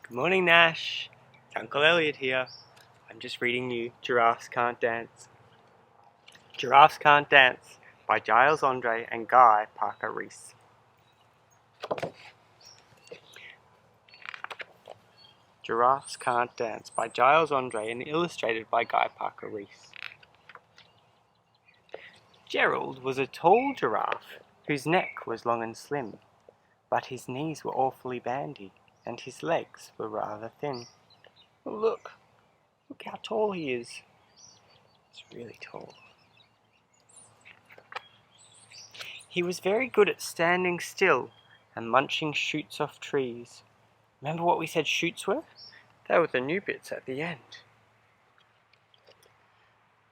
Good morning, Nash. It's Uncle Elliot here. I'm just reading you Giraffes Can't Dance. Giraffes Can't Dance by Giles Andreae and Guy Parker-Rees. Giraffes Can't Dance by Giles Andreae and illustrated by Guy Parker-Rees. Gerald was a tall giraffe whose neck was long and slim, but his knees were awfully bandy and his legs were rather thin. Oh, look how tall he is. He's really tall. He was very good at standing still and munching shoots off trees. Remember what we said shoots were? They were the new bits at the end.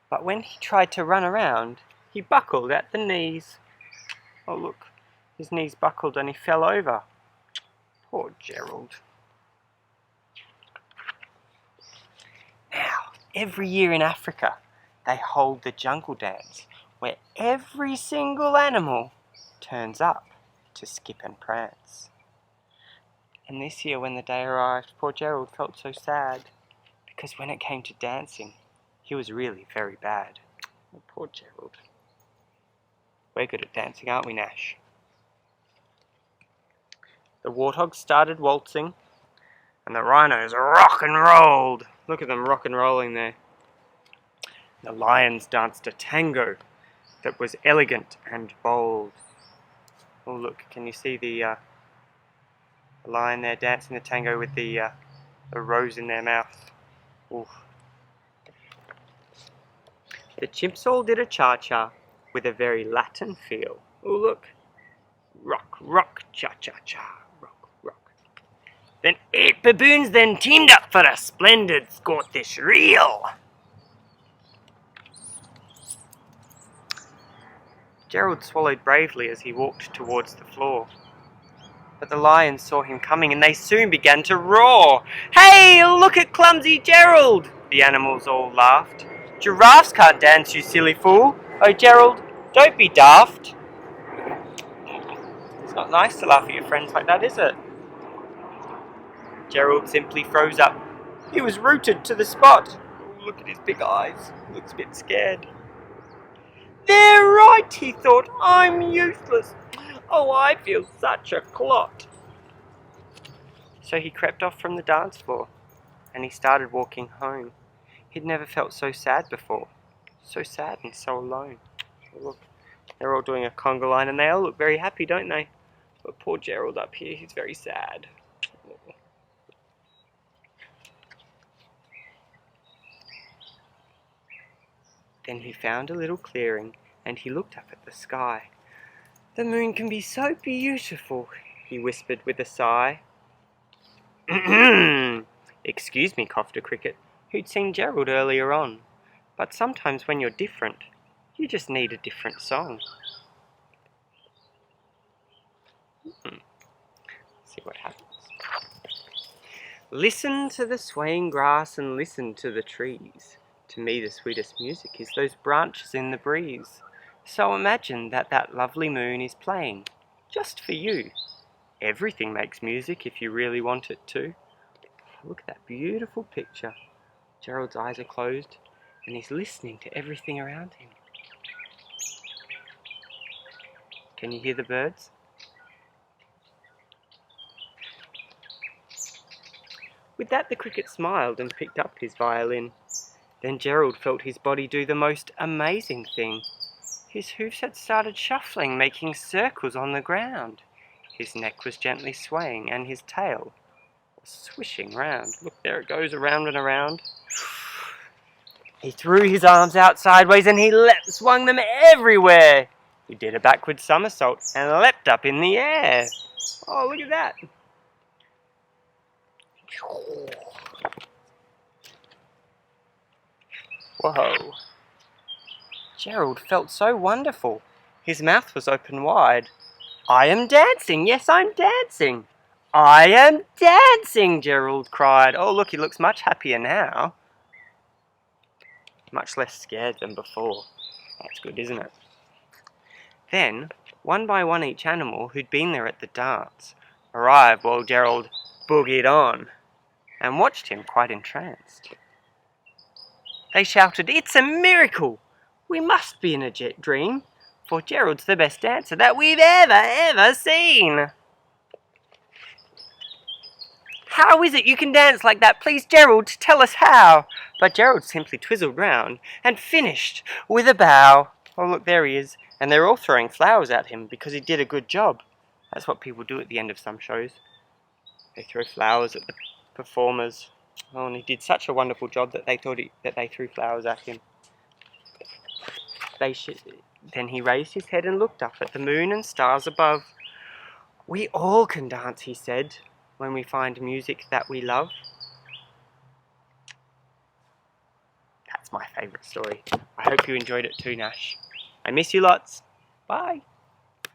But when he tried to run around, he buckled at the knees. Oh look, his knees buckled and he fell over. Poor Gerald. Now, every year in Africa, they hold the jungle dance, where every single animal turns up to skip and prance. And this year when the day arrived, poor Gerald felt so sad, because when it came to dancing, he was really very bad. Oh, poor Gerald. We're good at dancing, aren't we, Nash? The warthogs started waltzing, and the rhinos rock and rolled. Look at them rock and rolling there. The lions danced a tango that was elegant and bold. Oh look, can you see the lion there dancing the tango with the rose in their mouth? Ooh. The chimps all did a cha-cha with a very Latin feel. Oh look, rock, rock, cha-cha-cha, rock, rock. Then 8 baboons then teamed up for a splendid Scottish reel. Gerald swallowed bravely as he walked towards the floor. But the lions saw him coming and they soon began to roar. "Hey, look at clumsy Gerald!" the animals all laughed. "Giraffes can't dance, you silly fool. Oh, Gerald, don't be daft." It's not nice to laugh at your friends like that, is it? Gerald simply froze up. He was rooted to the spot. Oh, look at his big eyes. He looks a bit scared. "They're right," he thought. "I'm useless. Oh, I feel such a clot." So he crept off from the dance floor, and he started walking home. He'd never felt so sad before. So sad and so alone. Oh, look, they're all doing a conga line, and they all look very happy, don't they? But poor Gerald up here, he's very sad. Then he found a little clearing, and he looked up at the sky. "The moon can be so beautiful," he whispered with a sigh. "Excuse me," coughed a cricket, who'd seen Gerald earlier on. "But sometimes when you're different, you just need a different song." See what happens. "Listen to the swaying grass and listen to the trees. To me the sweetest music is those branches in the breeze. So imagine that that lovely moon is playing, just for you. Everything makes music if you really want it to." Look at that beautiful picture. Gerald's eyes are closed and he's listening to everything around him. Can you hear the birds? With that the cricket smiled and picked up his violin. Then Gerald felt his body do the most amazing thing. His hoofs had started shuffling, making circles on the ground. His neck was gently swaying and his tail was swishing round. Look, there it goes, around and around. He threw his arms out sideways and he swung them everywhere. He did a backward somersault and leapt up in the air. Oh, look at that. Whoa. Gerald felt so wonderful. His mouth was open wide. "I am dancing, yes, I'm dancing. I am dancing," Gerald cried. Oh, look, he looks much happier now. Much less scared than before. That's good, isn't it? Then, one by one each animal who'd been there at the dance arrived while Gerald boogied on. and watched him quite entranced. They shouted, "It's a miracle! We must be in a dream, for Gerald's the best dancer that we've ever seen." "How is it you can dance like that? Please, Gerald, tell us how." But Gerald simply twizzled round and finished with a bow. Oh, look, there he is. And they're all throwing flowers at him because he did a good job. That's what people do at the end of some shows. They throw flowers at the performers. Oh, and he did such a wonderful job that they thought that they threw flowers at him. Then he raised his head and looked up at the moon and stars above. "We all can dance," he said, "when we find music that we love." That's my favourite story. I hope you enjoyed it too, Nash. I miss you lots. Bye.